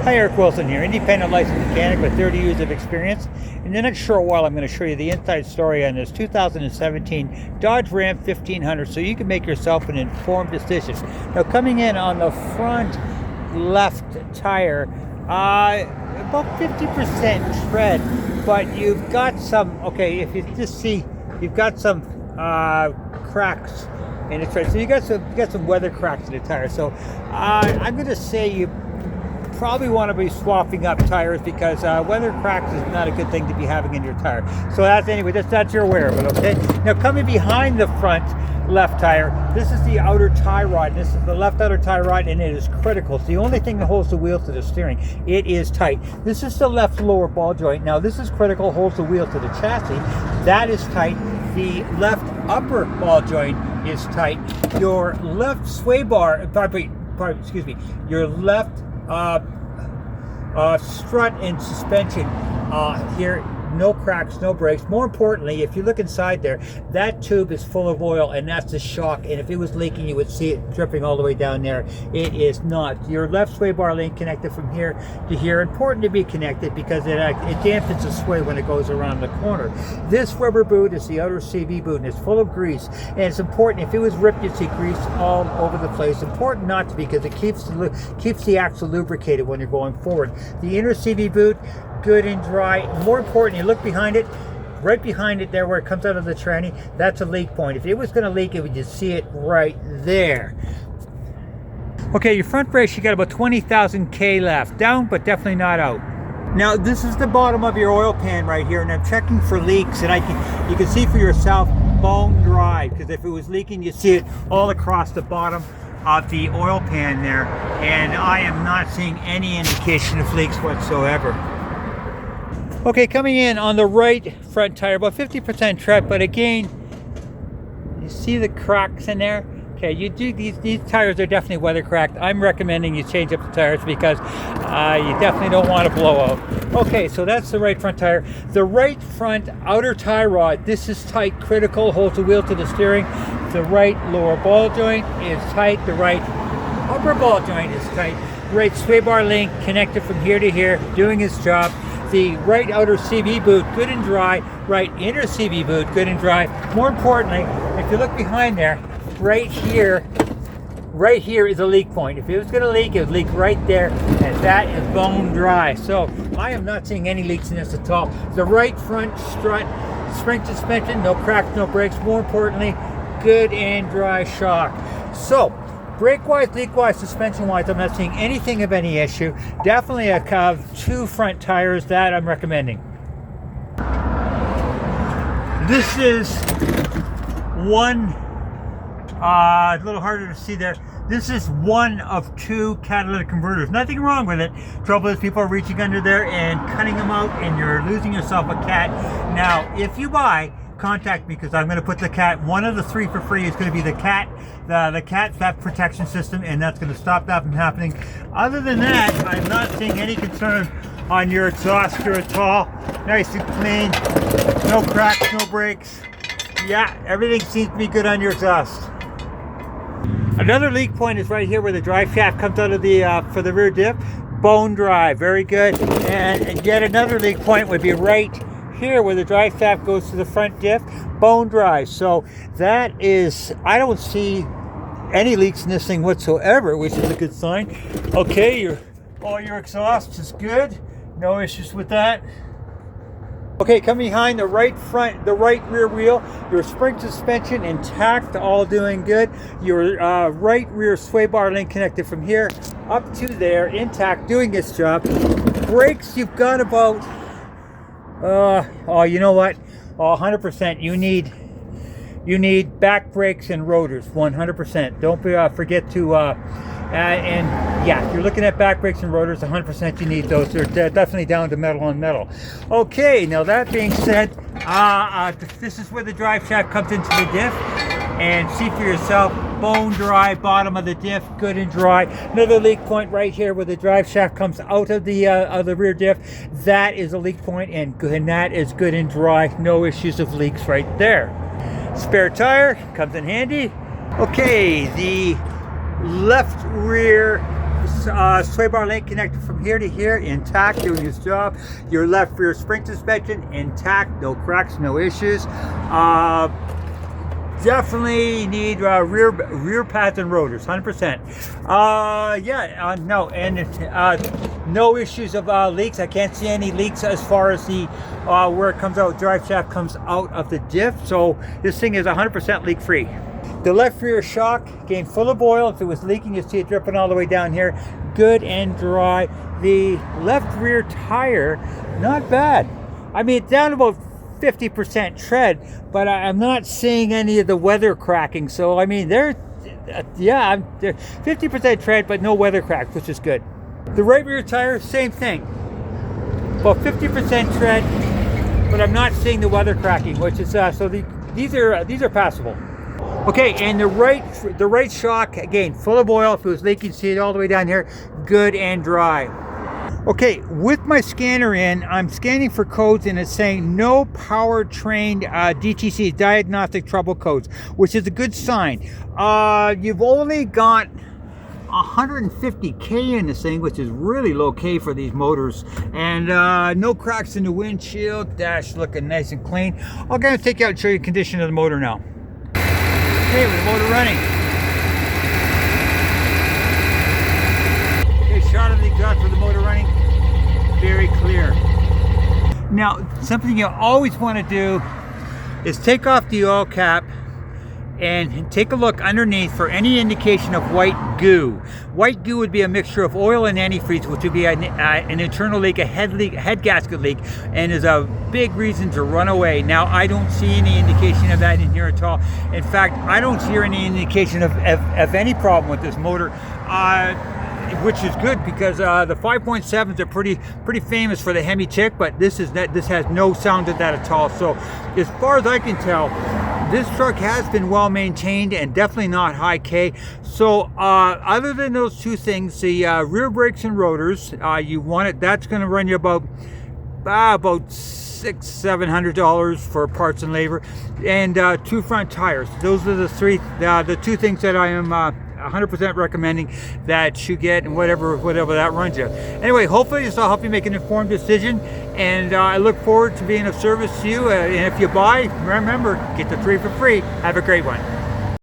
Hi, Eric Wilson here, independent licensed mechanic with 30 years of experience. In the next short while, I'm going to show you the inside story on this 2017 Dodge Ram 1500 so you can make yourself an informed decision. Now, coming in on the front left tire, about 50% tread, but you've got some, okay, if you just see, you've got some cracks in the tread. So you got some weather cracks in the tire. So I'm going to say you probably want to be swapping up tires because weather cracks is not a good thing to be having in your tire. So that's you're aware of it, okay? Now coming behind the front left tire, this is the outer tie rod. This is the left outer tie rod, and it is critical. It's the only thing that holds the wheel to the steering. It is tight. This is the left lower ball joint. Now this is critical, holds the wheel to the chassis. That is tight. The left upper ball joint is tight. Your left sway bar, your left strut and suspension here, no cracks, no breaks. More importantly, if you look inside there, that tube is full of oil, and that's the shock, and if it was leaking you would see it dripping all the way down there. It is not. Your left sway bar link connected from here to here. Important to be connected because it dampens the sway when it goes around the corner. This rubber boot is the outer CV boot, and it's full of grease, and it's important. If it was ripped, you'd see grease all over the place. Important not to, because it keeps the axle lubricated when you're going forward. The inner CV boot, good and dry. More important, you look behind it, right behind it there where it comes out of the tranny, that's a leak point. If it was going to leak, it would just see it right there. Okay, your front brakes, you got about 20,000 K left. Down, but definitely not out. Now, this is the bottom of your oil pan right here, and I'm checking for leaks, and you can see for yourself, bone dry, because if it was leaking, you see it all across the bottom of the oil pan there, and I am not seeing any indication of leaks whatsoever. Okay, coming in on the right front tire, about 50% tread, but again, you see the cracks in there? Okay, these tires are definitely weather cracked. I'm recommending you change up the tires because you definitely don't want to blow out. Okay, so that's the right front tire. The right front outer tie rod, this is tight, critical, holds the wheel to the steering. The right lower ball joint is tight. The right upper ball joint is tight. Right sway bar link connected from here to here, doing its job. The right outer CV boot, good and dry. Right inner CV boot, good and dry. More importantly, if you look behind there, right here is a leak point. If it was going to leak, it would leak right there, and that is bone dry. So I am not seeing any leaks in this at all. The right front strut, spring suspension, no cracks, no breaks. More importantly, good and dry shock. So brake-wise, leak-wise, suspension-wise, I'm not seeing anything of any issue. Definitely two front tires that I'm recommending. This is one, a little harder to see there. This is one of two catalytic converters. Nothing wrong with it. Trouble is people are reaching under there and cutting them out, and you're losing yourself a cat. Now, if you buy, contact me, because I'm going to put the cat, one of the three for free is going to be the cat theft protection system, and that's going to stop that from happening. Other than that, I'm not seeing any concern on your exhaust here at all. Nice and clean, no cracks, no breaks. Yeah, everything seems to be good on your exhaust. Another leak point is right here where the drive shaft comes out of the for the rear diff. Bone dry, very good. And yet another leak point would be right here where the drive shaft goes to the front diff, bone dry. So that is, I don't see any leaks in this thing whatsoever, which is a good sign. Okay, all your exhaust is good, no issues with that. Okay, coming behind the right rear wheel, your spring suspension intact, all doing good. Your right rear sway bar link connected from here up to there, intact, doing its job. Brakes, you've got about you know what? 100%. You need back brakes and rotors. 100%. Don't forget to. And yeah, if you're looking at back brakes and rotors, 100% you need those. They're definitely down to metal on metal. Okay. Now that being said, this is where the drive shaft comes into the diff, and see for yourself. Bone dry, bottom of the diff, good and dry. Another leak point right here where the drive shaft comes out of the rear diff. That is a leak point, and that is good and dry. No issues of leaks right there. Spare tire comes in handy. Okay, the left rear sway bar link connected from here to here, intact, doing its job. Your left rear spring suspension intact, no cracks, no issues. Definitely need rear pads and rotors, 100%. No, and no issues of leaks. I can't see any leaks as far as the where it comes out, drive shaft comes out of the diff. So this thing is 100% leak free. The left rear shock, again, full of oil. If it was leaking, you see it dripping all the way down here. Good and dry. The left rear tire, not bad. I mean, it's down about 50% tread, but I'm not seeing any of the weather cracking. So, I mean, they're 50% tread, but no weather cracks, which is good. The right rear tire, same thing. About 50% tread, but I'm not seeing the weather cracking, which is, these are passable. Okay, and the right shock, again, full of oil. If it was leaking, see it all the way down here, good and dry. Okay, with my scanner in, I'm scanning for codes and it's saying no powertrain DTC, diagnostic trouble codes, which is a good sign. You've only got 150K in this thing, which is really low K for these motors, and no cracks in the windshield, dash looking nice and clean. I'm going to take you out and show you the condition of the motor now. Okay, with the motor running. Okay, shot of the exhaust with the motor running. Very clear. Now, something you always want to do is take off the oil cap and take a look underneath for any indication of white goo. White goo would be a mixture of oil and antifreeze, which would be an internal leak, a head gasket leak, and is a big reason to run away. Now, I don't see any indication of that in here at all. In fact, I don't see any indication of any problem with this motor. Which is good, because the 5.7s are pretty famous for the Hemi tick, but this has no sound of that at all. So as far as I can tell, this truck has been well maintained and definitely not high K. So other than those two things, the rear brakes and rotors, you want it. That's going to run you about $600-700 for parts and labor, and two front tires. Those are the two things that I am 100% recommending that you get, and whatever that runs you. Anyway, hopefully this will help you make an informed decision, and I look forward to being of service to you. And if you buy, remember, get the 3 for free. Have a great one.